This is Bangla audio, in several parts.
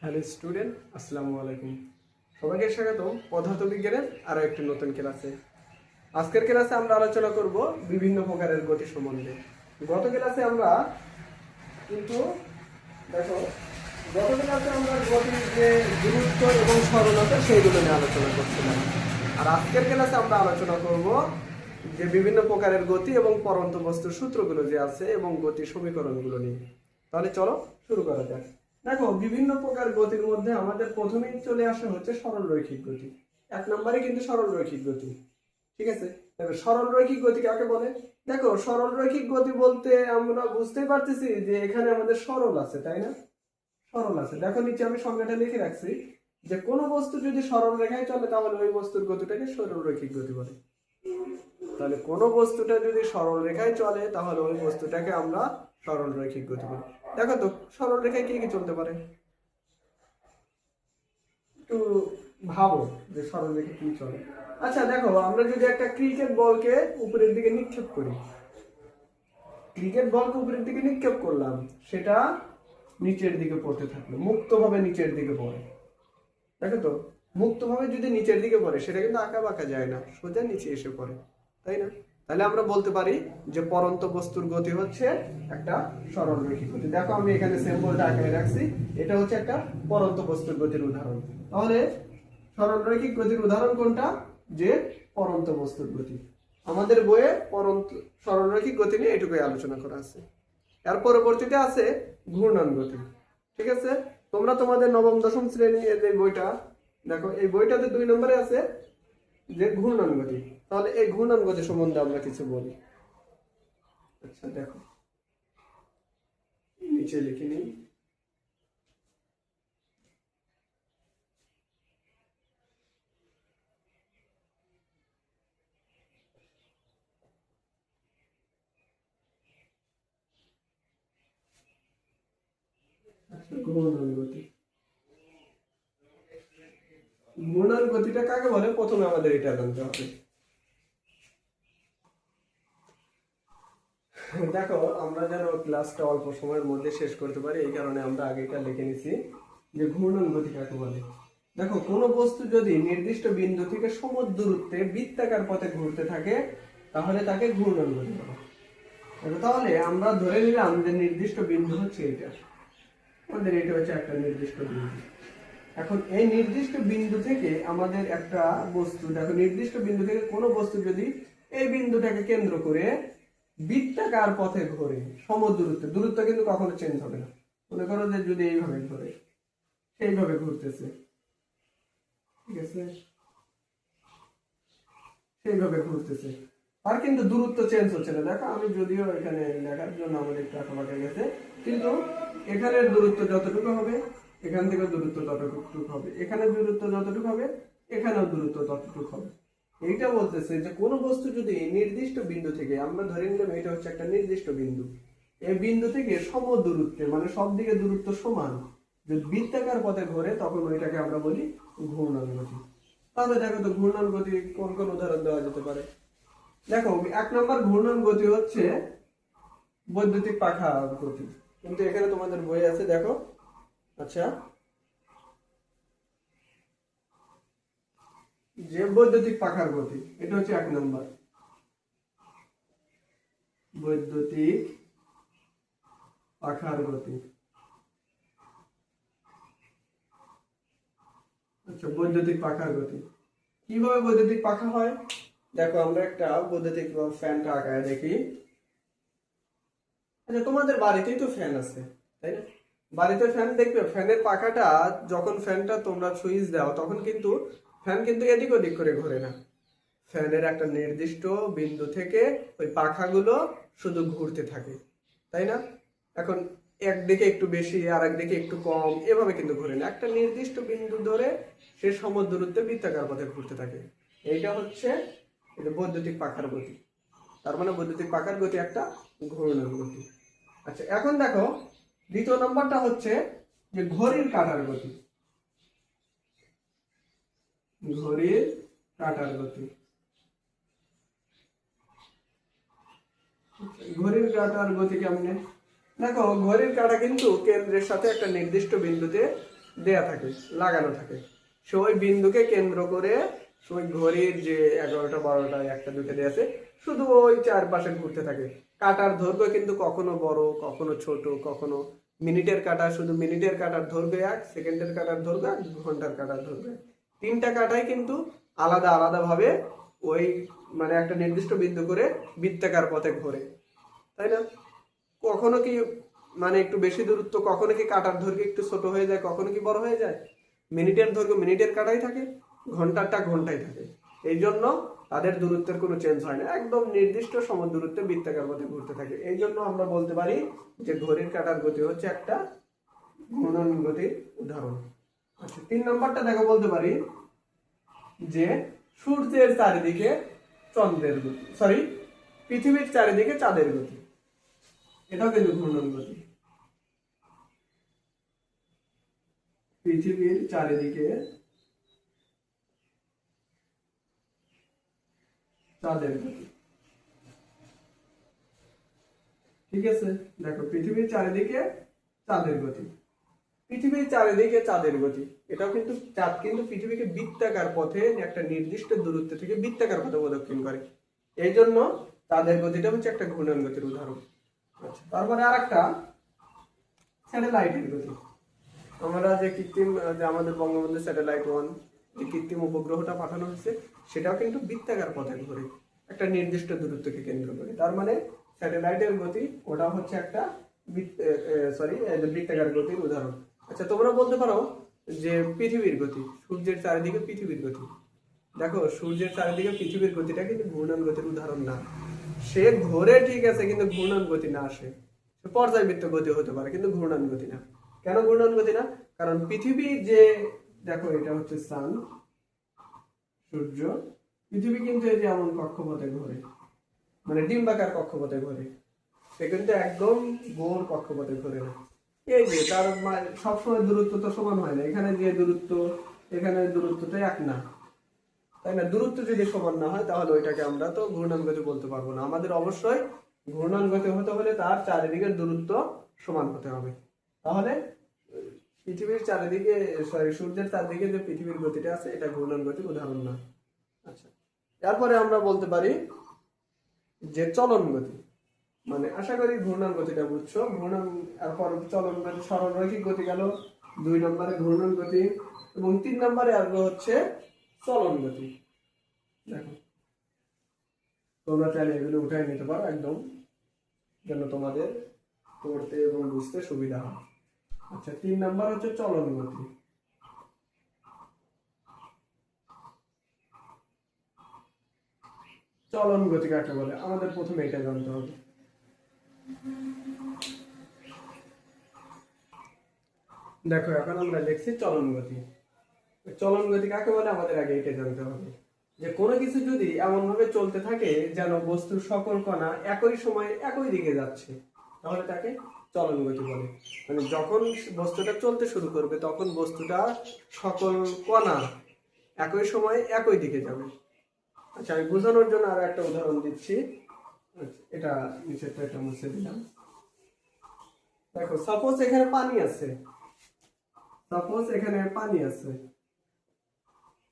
হ্যালো স্টুডেন্ট, আসসালামু আলাইকুম। সবাইকে স্বাগত পদার্থবিজ্ঞানের আরও একটি নতুন ক্লাসে। আজকের ক্লাসে আমরা আলোচনা করব বিভিন্ন প্রকারের গতি সম্বন্ধে। গত ক্লাসে আমরা কিন্তু দেখো গত ক্লাসে আমরা গতির যে গুরুত্ব এবং সরলতা সেইগুলো নিয়ে আলোচনা করছিলাম। আর আজকের ক্লাসে আমরা আলোচনা করব যে বিভিন্ন প্রকারের গতি এবং পরন্ত বস্তুর সূত্রগুলো যে আছে এবং গতির সমীকরণগুলো নিয়ে। তাহলে চলো শুরু করা যাক। দেখো, বিভিন্ন প্রকার গতির মধ্যে আমাদের প্রথমেই চলে আসে হচ্ছে সরল রৈখিক গতি। এক নম্বরে কিন্তু সরল রৈখিক গতি। ঠিক আছে, দেখো সরল রৈখিক গতি কাকে বলে। দেখো, সরল রৈখিক গতি বলতে আমরা বুঝতে পারতেছি যে এখানে আমাদের সরল আছে, তাই না? সরল আছে। দেখো নিচে আমি সংজ্ঞাটা লিখে রাখছি যে কোনো বস্তু যদি সরল রেখায় চলে তাহলে ওই বস্তুর গতিটাকে সরল রৈখিক গতি বলে। তাহলে কোনো বস্তুটা যদি সরল রেখায় চলে তাহলে ওই বস্তুটাকে আমরা সরল রৈখিক গতি বলি। দেখো তো সরল রেখায় কি কি চলতে পারে, একটু ভাবো যে সরল রেখে কি চলে। আচ্ছা দেখো, আমরা যদি একটা ক্রিকেট বলকে উপরের দিকে নিক্ষেপ করি, ক্রিকেট বলকে উপরের দিকে নিক্ষেপ করলাম, সেটা নিচের দিকে পড়তে থাকলো, মুক্তভাবে নিচের দিকে পড়ে। দেখো তো, মুক্তভাবে যদি নিচের দিকে পড়ে সেটা কিন্তু আঁকা বাঁকা যায় না, সোজা নিচে এসে পড়ে, তাই না? তাহলে আমরা বলতে পারি যে পরন্ত বস্তুর গতি হচ্ছে একটা সরল রৈখিক গতি। দেখো আমি এখানে সিম্বলটা আঁকায় রাখছি, এটা হচ্ছে একটা পরন্ত বস্তুর গতির উদাহরণ। তাহলে সরল রৈখিক গতির উদাহরণ কোনটা? যে পরন্ত বস্তুর গতি। আমাদের বইয়ে পরন্ত সরল রৈখিক গতি নিয়ে এটুকুই আলোচনা করা আছে। এর পরবর্তীতে আছে ঘূর্ণন গতি। ঠিক আছে, তোমরা তোমাদের নবম দশম শ্রেণী যে বইটা দেখো, এই বইটাতে 2 নম্বরে আছে যে ঘূর্ণন গতি। তাহলে এই ঘূর্ণন গতি সম্বন্ধে আমরা কিছু বলি। আচ্ছা দেখো, নিচে লিখে নিই। ঘূর্ণন গতি, ঘূর্ণন গতিটা কাকে বলে প্রথমে আমাদের এটা জানতে হবে। দেখো, আমরা যেন ক্লাসটা অল্প সময়ের মধ্যে শেষ করতে পারি এই কারণে আমরা আগেটা লিখে নিছি যে ঘূর্ণন গতি কাকে বলে। দেখো, কোনো বস্তু যদি নির্দিষ্ট বিন্দু থেকে সমদূরত্বে বৃত্তাকার পথে ঘুরতে থাকে তাহলে তাকে ঘূর্ণন গতি বলে। দেখো, তাহলে আমরা ধরে নিলাম যে নির্দিষ্ট বিন্দু হচ্ছে এটা, আমাদের এটা হচ্ছে একটা নির্দিষ্ট বিন্দু। এখন এই নির্দিষ্ট বিন্দু থেকে আমাদের একটা বস্তু, দেখো নির্দিষ্ট বিন্দু থেকে কোনো বস্তু যদি এই বিন্দুটাকে কেন্দ্র করে বৃত্তাকার পথে ঘোরে সমদূরত্বে, দূরত্ব কিন্তু কখনো চেঞ্জ হবে না। মনে করো যে যদি এইভাবে ঘোরে, সেইভাবে ঘুরতেছে, ঠিক আছে, সেইভাবে ঘুরতেছে, আর কিন্তু দূরত্ব চেঞ্জ হচ্ছে না। দেখো আমি যদিও এখানে লেখার জন্য আমাদের একটু আঁকাবাঁকা গেছে, কিন্তু এখানের দূরত্ব যতটুকু হবে এখান থেকে দূরত্ব ততটুকু হবে, এখানে দূরত্ব যতটুকু হবে এখানেও দূরত্ব ততটুকু হবে। এইটা বলতেছে যে কোনো বস্তু যদি নির্দিষ্ট বিন্দু থেকে, আমরা ধরে নিলাম এটা হচ্ছে একটা নির্দিষ্ট বিন্দু, এই বিন্দু থেকে সম দূরত্বে মানে সব দিকে দূরত্ব সমান যদি বৃত্তাকার পথে ঘোরে তখন ওইটাকে আমরা বলি ঘূর্ণন গতি। তাহলে দেখো তো ঘূর্ণন গতি কোন কোন উদাহরণ দেওয়া যেতে পারে। দেখো, 1 নম্বর ঘূর্ণন গতি হচ্ছে বৈদ্যুতিক পাখা গতি, কিন্তু এখানে তোমাদের বই আছে দেখো। আচ্ছা, যে বৈদ্যুতিক পাখার গতি এটা হচ্ছে 1 নম্বর বৈদ্যুতিক পাখার গতি। আচ্ছা, বৈদ্যুতিক পাখার গতি কিভাবে বৈদ্যুতিক পাখা হয়। দেখো আমরা একটা বৈদ্যুতিক ফ্যানটা আঁকায় দেখি। আচ্ছা, তোমাদের বাড়িতেই তো ফ্যান আছে, তাই না? বাড়িতে ফ্যান দেখবে, ফ্যানের পাখাটা যখন ফ্যানটা তোমরা সুইচ দাও তখন কিন্তু ফ্যান কিন্তু এদিক ওদিক করে ঘোরে না, ফ্যানের একটা নির্দিষ্ট বিন্দু থেকে ওই পাখাগুলো শুধু ঘুরতে থাকে, তাই না? এখন একদিকে একটু বেশি আর একদিকে একটু কম, এভাবে কিন্তু ঘুরে না, একটা নির্দিষ্ট বিন্দু ধরে সে সমদূরত্বে বৃত্তাকার পথে ঘুরতে থাকে। এইটা হচ্ছে এটা বৈদ্যুতিক পাখার গতি। তার মানে বৈদ্যুতিক পাখার গতি একটা ঘূর্ণন গতি। আচ্ছা, এখন দেখো দ্বিতীয় নম্বরটা হচ্ছে যে ঘড়ির কাঁটার গতি। ঘড়ির কাঁটার গতি, ঘড়ির কাঁটার গতি কেমনে। দেখো, ঘড়ির কাঁটা কিন্তু কেন্দ্রের সাথে একটা নির্দিষ্ট বিন্দুতে দেয়া থাকে, লাগানো থাকে। সে ওই বিন্দুকে কেন্দ্র করে ওই ঘড়ির যে 11টা 12টা 1টা 2টা দিয়ে আছে শুধু ওই চারপাশে ঘুরতে থাকে। কাটার দৈর্ঘ্য কিন্তু কখনো বড়, কখনো ছোট, কখনো মিনিটের কাটা শুধু মিনিটের কাটার দৈর্ঘ্য এক, সেকেন্ডের কাটার দৈর্ঘ্য এক, ঘন্টার কাটার দৈর্ঘ্য এক। তিনটা কাটাই কিন্তু আলাদা আলাদা ভাবে ওই মানে একটা নির্দিষ্ট বিন্দু করে বৃত্তাকার পথে ঘোরে, তাই না? কখনো কি মানে একটু বেশি দূরত্ব, কখনো কি কাটার দৈর্ঘ্য একটু ছোট হয়ে যায়, কখনো কি বড় হয়ে যায়। মিনিটের দৈর্ঘ্য মিনিটের কাটাই থাকে, ঘন্টারটা ঘন্টাই থাকে। এই জন্য তাদের দূরত্বের কোনো চেঞ্জ হয় না, একদম নির্দিষ্ট সম দূরত্বে বৃত্তাকার পথে ঘুরতে থাকে। এই জন্য আমরা বলতে পারি যে ঘড়ির কাঁটার গতি হচ্ছে একটা ঘূর্ণন গতির উদাহরণ। আচ্ছা, 3 নম্বরটা দেখো, বলতে পারি যে সূর্যের চারিদিকে চন্দ্রের গতি, সরি পৃথিবীর চারিদিকে চাঁদের গতি, এটাও কিন্তু ঘূর্ণন গতি। পৃথিবীর চারিদিকে চাঁদের গতি, ঠিক আছে? দেখো, পৃথিবীর চারিদিকে চাঁদের গতি, পৃথিবীর চারিদিকে চাঁদের গতি, এটাও কিন্তু চাঁদ কিন্তু পৃথিবীকে বৃত্তাকার পথে একটা নির্দিষ্ট দূরত্ব থেকে বৃত্তাকার পথে প্রদক্ষিণ করে। এই জন্য চাঁদের গতিটা হচ্ছে একটা ঘূর্ণন গতির উদাহরণ। আচ্ছা, তারপরে আরেকটা স্যাটেলাইটের গতি। আমরা যে কৃত্রিম যে আমাদের বঙ্গবন্ধু স্যাটেলাইট 1 যে কৃত্রিম উপগ্রহটা পাঠানো হয়েছে সেটাও কিন্তু বৃত্তাকার পথে ঘোরে একটা নির্দিষ্ট দূরত্বকে কেন্দ্র করে। তার মানে স্যাটেলাইটের গতি ওটা হচ্ছে একটা বৃত্তাকার গতির উদাহরণ। আচ্ছা, তোমরা বলতে পারো যে পৃথিবীর গতি, সূর্যের চারিদিকে পৃথিবীর গতি। দেখো, সূর্যের চারিদিকে পৃথিবীর গতিটা কিন্তু ঘূর্ণন গতির উদাহরণ না। সে ঘোরে ঠিক আছে, কিন্তু ঘূর্ণন গতি না আসে। পর্যায়বৃত্ত গতি হতে পারে, কিন্তু ঘূর্ণন গতি না। কেন ঘূর্ণন গতি না? কারণ পৃথিবী যে, দেখো এটা হচ্ছে সান, সূর্য, পৃথিবী কিন্তু এই যে এমন কক্ষপথে ঘোরে, মানে ডিম্বাকার কক্ষপথে ঘোরে। সে কিন্তু একদম গোল কক্ষপথে ঘোরে না। এই যে তার সবসময় দূরত্ব তো সমান হয় না, এখানে যে দূরত্ব এখানে দূরত্ব তো এক না, তাই না? দূরত্ব যদি সমান না হয় তাহলে ওইটাকে আমরা তো ঘূর্ণন গতি বলতে পারবো না। আমাদের অবশ্যই ঘূর্ণন গতি হতে হলে তার চারিদিকের দূরত্ব সমান হতে হবে। তাহলে পৃথিবীর চারিদিকে সূর্যের চারদিকে যে পৃথিবীর গতিটা আছে এটা ঘূর্ণন গতির উদাহরণ না। আচ্ছা, এরপরে আমরা বলতে পারি যে চলন গতি। মানে আশা করি ঘূর্ণন গতিটা বুঝছো। ঘূর্ণন, এরপর চলন গতি, সরলরৈখিক গতি গেল, 2 নম্বরে ঘূর্ণন গতি, এবং 3 নম্বরে আসবে হচ্ছে চলন গতি। দেখো, তোমরা চাইলে এগুলো উঠাই নিতে পারো একদম, যেন তোমাদের পড়তে এবং বুঝতে সুবিধা হয়। আচ্ছা, 3 নাম্বার হচ্ছে চলন গতি। চলন গতি কাকে বলে আমাদের প্রথমে এটা জানতে হবে। দেখো, এখন আমরা লিখছি চলন গতি। চলন গতি কাকে বলে আমাদের আগে এটা জানতে হবে, যে কোনো কিছু যদি এমন ভাবে চলতে থাকে যেন বস্তুর সকল কণা একই সময়ে একই দিকে যাচ্ছে, তাহলে তাকে চলন গতি বলে। মানে যখন বস্তুটা চলতে শুরু করবে তখন বস্তুটা সকল কণা একই সময়ে একই দিকে যাবে। আচ্ছা, আমি বোঝানোর জন্য আরো একটা উদাহরণ দিচ্ছি। এটা নিচেরটা এটা মুছে দিলাম। দেখো, সাপোজ এখানে পানি আছে,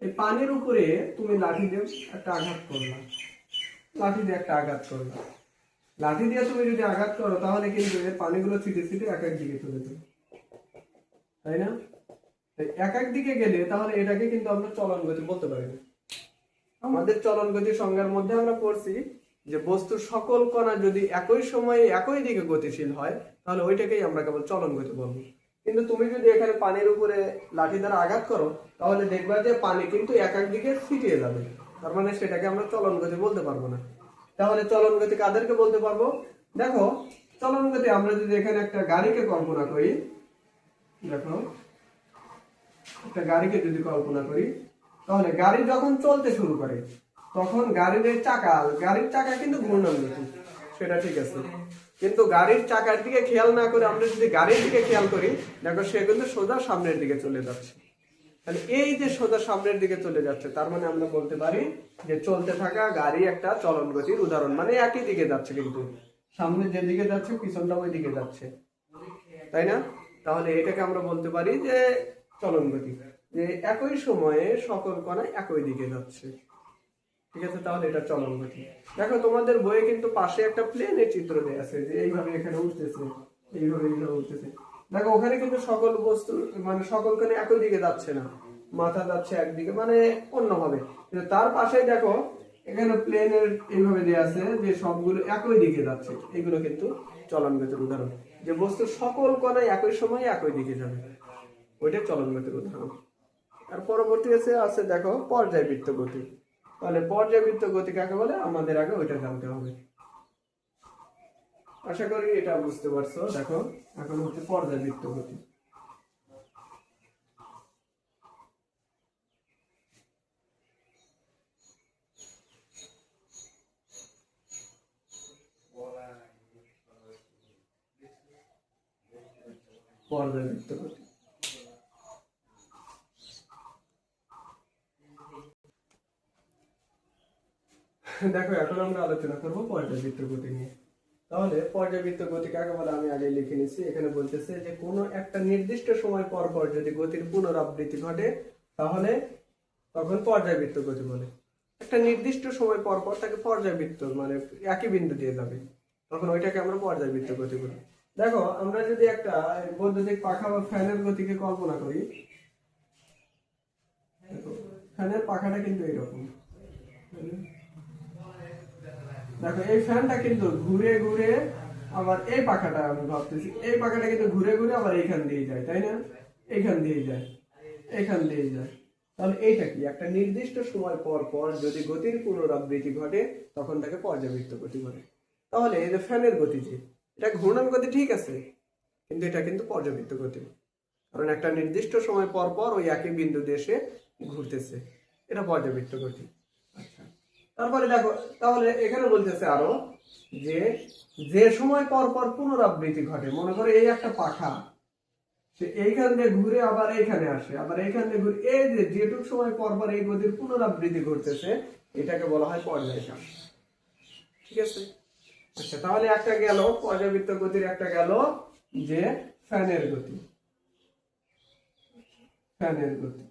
এই পানির উপরে তুমি লাঠি দিয়ে একটা আঘাত করলা, লাঠি দিয়ে তুমি যদি আঘাত করো তাহলে কিন্তু এর পানিগুলো ছিটে ছিটে এক এক দিকে চলে যাবে, তাই না? এক এক দিকে গেলে তাহলে এটাকে কিন্তু আমরা চলন গতি বলতে পারি না। আমাদের চলন গতির সংজ্ঞার মধ্যে আমরা পড়ছি যে বস্তুর সকল কণা যদি একই সময়ে একই দিকে গতিশীল হয় তাহলে ওইটাকেই আমরা কেবল চলন গতি বলবো। কিন্তু তুমি যদি এখানে পানির উপরে লাঠি দ্বারা আঘাত করো তাহলে দেখবা যে পানি কিন্তু এক এক দিকে ছিটিয়ে যাবে, তার মানে সেটাকে আমরা চলন গতি বলতে পারবো না। তাহলে চলন গতি কাদেরকে বলতে পারবো? দেখো, চলন গতি আমরা যদি এখানে একটা গাড়িকে কল্পনা করি, দেখো একটা গাড়িকে যদি কল্পনা করি তাহলে গাড়ি যখন চলতে শুরু করে তখন গাড়ির চাকা কিন্তু ঘূর্ণন গতি, সেটা ঠিক আছে। কিন্তু গাড়ির চাকার দিকে খেয়াল না করে আমরা যদি গাড়ির দিকে খেয়াল করি, দেখো সে কিন্তু সোজা সামনের দিকে চলে যাচ্ছে। তাহলে এই যে সোজা সামনের দিকে চলে যাচ্ছে তার মানে আমরা বলতে পারি যে চলতে থাকা গাড়ি একটা চলন গতির উদাহরণ। মানে একই দিকে যাচ্ছে, কিন্তু সামনে যে দিকে যাচ্ছে পিছনটা ওই দিকে যাচ্ছে, তাই না? তাহলে এটাকে আমরা বলতে পারি যে চলন গতি, যে একই সময়ে সকল কণা একই দিকে যাচ্ছে। ঠিক আছে, তাহলে এটা চলন গতি। দেখো তোমাদের বইয়ে কিন্তু পাশে একটা প্লেনের চিত্র দেয়া আছে, যে এইভাবে এখানে উঠতেছে, এইভাবে উঠতেছে। দেখো ওখানে কিন্তু সকল বস্তু মানে সকল কণা একই দিকে যাচ্ছে না, মাথা যাচ্ছে একদিকে মানে অন্যভাবে। কিন্তু তার পাশে দেখো এখানে প্লেনের এইভাবে দেয়া আছে যে সবগুলো একই দিকে যাচ্ছে, এগুলো কিন্তু চলন গতির উদাহরণ। যে বস্তুর সকল কণা একই সময়ে একই দিকে যাবে, ওইটা চলন গতির উদাহরণ। আর পরবর্তী আছে দেখো পর্যায়বৃত্ত গতি। তাহলে পর্যায়বৃত্ত গতি কাকে বলে আমাদের আগে ওইটা জানতে হবে। আশা করি এটা বুঝতে পারছো। দেখো এখন হচ্ছে পর্যায়বৃত্ত গতি। পর্যায়বৃত্ত গতি, দেখো এখন আমরা আলোচনা করবো পর্যায়বৃত্ত গতি নিয়ে। তাহলে পর্যায়বৃত্ত গতি কাকে বলে আমি আগে লিখে নিচ্ছি। এখানে বলতেছে যে কোনো একটা নির্দিষ্ট সময় পর পর যদি গতির পুনরাবৃত্তি ঘটে তাহলে তখন পর্যায়বৃত্ত গতি বলে। একটা নির্দিষ্ট সময় পর পর তাকে পর্যায়বৃত্ত মানে একই বিন্দু দিয়ে যাবে, তখন ওইটাকে আমরা পর্যায়বৃত্ত গতি বলি। দেখো আমরা যদি একটা বৈদ্যুতিক পাখা বা ফ্যানের গতিকে কল্পনা করি, ফ্যানের পাখাটা কিন্তু এরকম। দেখো এই ফ্যানটা কিন্তু ঘুরে ঘুরে আবার এই পাখাটা আমি ভাবতেছি এই পাখাটা কিন্তু ঘুরে ঘুরে আবার এইখান দিয়ে যায়, তাই না? এইখান দিয়ে যায়, এইখান দিয়ে যায়। তাহলে এইটা কি একটা নির্দিষ্ট সময় পর পর যদি গতির পুনরাবৃত্তি ঘটে তখন তাকে পর্যায়বৃত্ত গতি বলে। তাহলে এই যে ফ্যানের গতি, যে এটা ঘূর্ণন গতি ঠিক আছে, কিন্তু এটা কিন্তু পর্যায়বৃত্ত গতি, কারণ একটা নির্দিষ্ট সময় পর পর ওই একই বিন্দু দেশে ঘুরতেছে, এটা পর্যায়বৃত্ত গতি। আচ্ছা, তারপরে দেখো তাহলে এখানে বলতেছে আরো যে যে সময় পর পর পুনরাবৃত্তি ঘটে, মনে করো এই একটা পাখা, সে এইখান দিয়ে ঘুরে আবার এইখানে আসে, আবার এইখান দিয়ে ঘুরে, এই যে যেটুক সময় পর পর এই গতির পুনরাবৃত্তি ঘটতেছে এটাকে বলা হয় পর্যায়কাল। ঠিক আছে, আচ্ছা তাহলে একটা গেল পর্যায়বৃত্ত গতির, একটা গেল যে ফ্যানের গতি। ফ্যানের গতি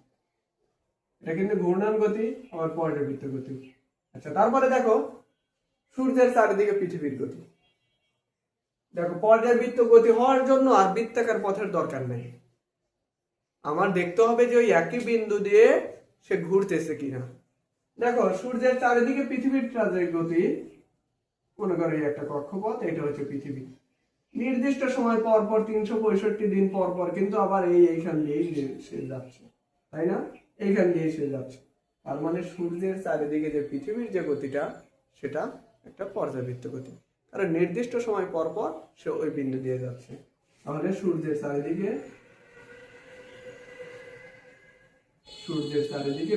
এটা কিন্তু ঘূর্ণন গতি আবার পর্যায়বৃত্ত গতি। আচ্ছা তারপরে দেখো সূর্যের চারিদিকে পৃথিবীর গতি। দেখো পর্যায়বৃত্ত গতি হওয়ার জন্য আর বৃত্তাকার পথের দরকার নেই, আমার দেখতে হবে যে ওই একই বিন্দু দিয়ে সে ঘুরতেছে কিনা। দেখো সূর্যের চারিদিকে পৃথিবীর গতি, মনে করো এই একটা কক্ষপথ, এটা হচ্ছে পৃথিবী। নির্দিষ্ট সময় পর পর 365 দিন পর পর কিন্তু আবার এইখান দিয়েই সে যাচ্ছে, তাই না? এইখান দিয়ে সে যাচ্ছে। তার মানে সূর্যের চারিদিকে যে পৃথিবীর যে গতিটা সেটা একটা পর্যায়বৃত্ত গতি, কারণ নির্দিষ্ট সময় পর পর সে ওই বিন্দু দিয়ে যাচ্ছে। তাহলে সূর্যের চারিদিকে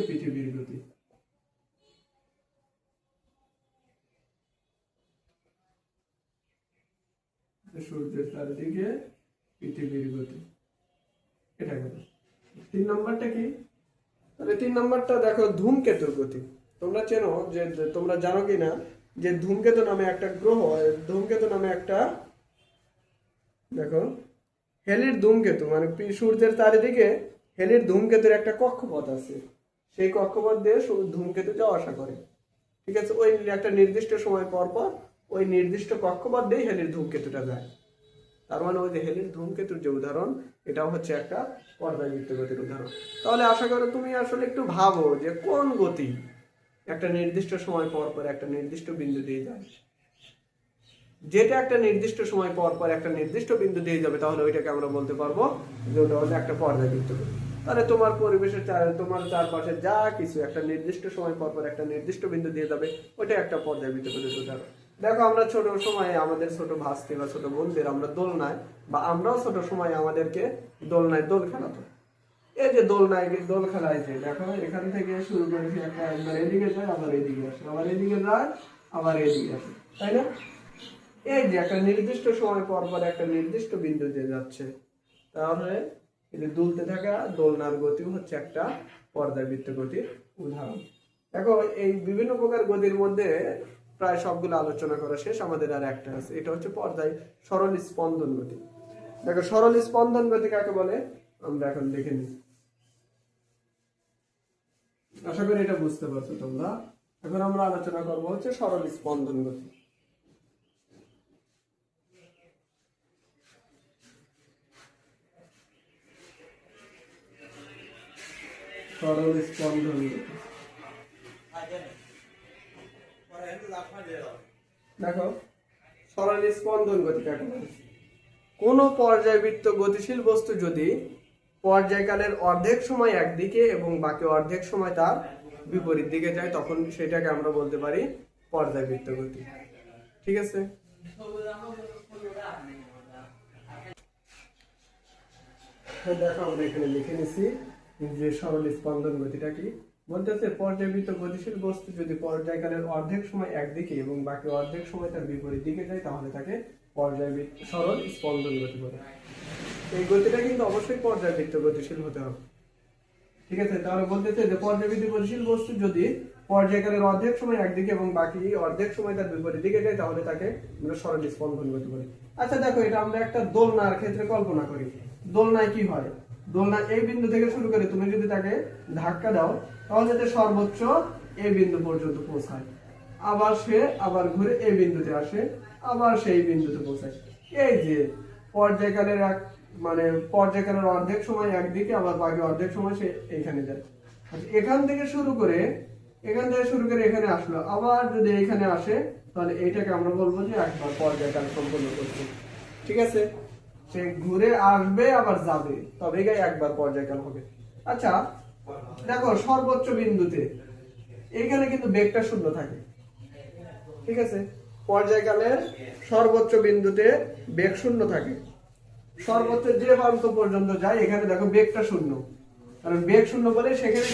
পৃথিবীর গতি। সূর্যের চারিদিকে পৃথিবীর গতি, এটা গেল। 3 নম্বরটা কি? তাহলে 3 নম্বরটা দেখো ধূমকেতুর গতি। তোমরা চেনো যে তোমরা জানো কিনা যে ধূমকেতু নামে একটা গ্রহ, ধূমকেতু নামে একটা, দেখো হেলির ধূমকেতু মানে সূর্যের চারিদিকে হেলির ধূমকেতুর একটা কক্ষপথ আছে, সেই কক্ষপথ দিয়ে ধূমকেতু যাওয়া আসা করে। ঠিক আছে, ওই একটা নির্দিষ্ট সময় পর পর ওই নির্দিষ্ট কক্ষপথ দিয়ে হেলির ধূমকেতুটা যায়। তার মানে ওই যে হেলির ধূমকেতুর যে উদাহরণ, এটাও হচ্ছে একটা পর্যায়বৃত্ত গতির উদাহরণ। তাহলে আশা করি তুমি আসলে একটু ভাবো যে কোন গতি একটা নির্দিষ্ট সময় পর পর একটা নির্দিষ্ট বিন্দু দিয়ে যায়। যেটা একটা নির্দিষ্ট সময় পর পর একটা নির্দিষ্ট বিন্দু দিয়ে যাবে তাহলে ওইটাকে আমরা বলতে পারবো যে ওটা হলো একটা পর্যায়বৃত্ত গতি। তাহলে তোমার পরিবেশের তোমার চারপাশে যা কিছু একটা নির্দিষ্ট সময় পর পর একটা নির্দিষ্ট বিন্দু দিয়ে যাবে, ওটা একটা পর্যায়বৃত্ত গতির উদাহরণ। দেখো আমরা ছোট সময়ে আমাদের ছোট ভাস্তি বা ছোট বোনদের আমরা দোলনায়, বা আমরাও ছোট সময় আমাদেরকে দোলনায় দোল খেলাতো। এই যে দোলনায় দোল খেলায় যে দেখো এখান থেকে শুরু করেছি একটা, একবার এদিকে যায় আবার এদিকে আসে, আবার এদিকে যায় আবার এদিকে আসে, তাই না? এই যে একটা নির্দিষ্ট সময় পর পর একটা নির্দিষ্ট বিন্দু দিয়ে যাচ্ছে, তাহলে এই যে দুলতে থাকা দোলনার গতি হচ্ছে একটা পর্যায়বৃত্ত গতির উদাহরণ। দেখো এই বিভিন্ন প্রকার গতির মধ্যে প্রায় সবগুলো আলোচনা করা শেষ, আমাদের আর একটা আছে, এটা হচ্ছে সরল স্পন্দন গতি। দেখো সরল স্পন্দন গতি কাকে বলে আমরা এখন দেখে নিই। আশা করি এটা বুঝতে পারছো তোমরা। এখন আমরা আলোচনা করবো হচ্ছে সরল স্পন্দন গতি। সরল স্পন্দন গতি, দেখো সরল স্পন্দন গতি কাকে বলে? কোন পর্যায়বৃত্ত গতিশীল বস্তু যদি পর্যায়কালের অর্ধেক সময় একদিকে এবং বাকি অর্ধেক সময় তার বিপরীত দিকে যায়, তখন সেটাকে আমরা বলতে পারি পর্যায়বৃত্ত গতি। ঠিক আছে, দেখো আমরা এখানে লিখে নিছি যে সরল স্পন্দন গতিটা কি বলতেছে। পর্যায়বৃত্ত গতিশীল বস্তু যদি পর্যায়কালের অর্ধেক সময় একদিকে এবং বাকি অর্ধেক সময় তার বিপরীত দিকে যায়, তাহলে তাকে পর্যায়বৃত্ত সরল স্পন্দন গতি বলে। এই গতিটা কিন্তু অবশ্যই পর্যায়বৃত্ত গতিশীল হতে হবে। ঠিক আছে, তাহলে বলতেছে যে পর্যায়বৃত্ত গতিশীল বস্তু যদি পর্যায়কালের অর্ধেক সময় একদিকে এবং বাকি অর্ধেক সময় তার বিপরীত দিকে যায়, তাহলে তাকে আমরা সরল স্পন্দন গতি বলি। আচ্ছা দেখো, এটা আমরা একটা দোলনার ক্ষেত্রে কল্পনা করি। দোলনায় কি হয়? দোলনা এই বিন্দু থেকে শুরু করে তুমি যদি তাকে ধাক্কা দাও, তাহলে যে সর্বোচ্চ এই বিন্দু পর্যন্ত পৌঁছায়, আবার সে আবার ঘুরে এই বিন্দুতে আসে, আবার সেই বিন্দুতে পৌঁছায়। এই যে পর্যায়কালের পর্যায়কালের অর্ধেক সময় একদিকে, আবার বাকি অর্ধেক সময় সে এখানে যায়। এখান থেকে শুরু করে এখানে আসলো, আবার যদি এখানে আসে, তাহলে এইটাকে আমরা বলবো যে একবার পর্যায়কাল সম্পন্ন করছে। ঠিক আছে, সে ঘুরে আসবে আবার যাবে, তবে একবার পর্যায়কাল হবে। আচ্ছা দেখো, সর্বোচ্চ বিন্দুতে এখানে কিন্তু বেগটা শূন্য থাকে। ঠিক আছে, পর্যায়কালের সর্বোচ্চ বিন্দুতে বেগ শূন্য থাকে। সর্বোচ্চ যে প্রান্ত পর্যন্ত যায়, এখানে দেখো বেগটা শূন্য, কারণ বেগ শূন্য বলে সেখানে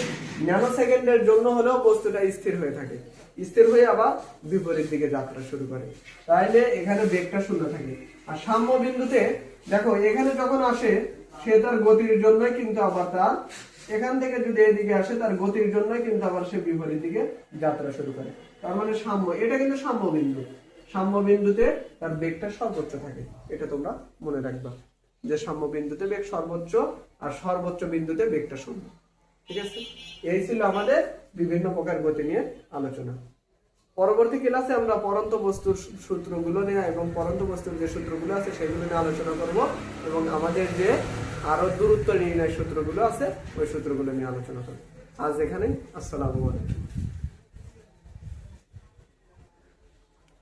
ন্যানো সেকেন্ডের জন্য হলেও বস্তুটা স্থির হয়ে থাকে, স্থির হয়ে আবার বিপরীত দিকে যাত্রা শুরু করে, তাইলে এখানে বেগটা শূন্য থাকে। আর সাম্য বিন্দুতে দেখো, এখানে যখন আসে সে তার গতির জন্যই কিন্তু আবার তার এখান থেকে যদি এদিকে আসে, তার গতির জন্যই কিন্তু আবার সে বিপরীত দিকে যাত্রা শুরু করে। তার মানে সাম্য, এটা কিন্তু সাম্য বিন্দু। সাম্য বিন্দুতে তার বেগটা সর্বোচ্চ থাকে, এটা তোমরা মনে রাখবা যে সাম্য বিন্দুতে বেগ সর্বোচ্চ, আর সর্বোচ্চ বিন্দুতে বেগটা শূন্য। ঠিক আছে, এই ছিল আমাদের বিভিন্ন প্রকার গতি নিয়ে আলোচনা। পরবর্তী ক্লাসে আমরা পরন্ত বস্তুর সূত্রগুলো নিয়ে এবং পরন্ত বস্তুর যে সূত্রগুলো আছে সেগুলো নিয়ে আলোচনা করব, এবং আমাদের যে আরো দূরত্ব নির্ণয় সূত্রগুলো আছে ওই সূত্রগুলো নিয়ে আলোচনা করব। আজ এখানেই, আসসালামু আলাইকুম।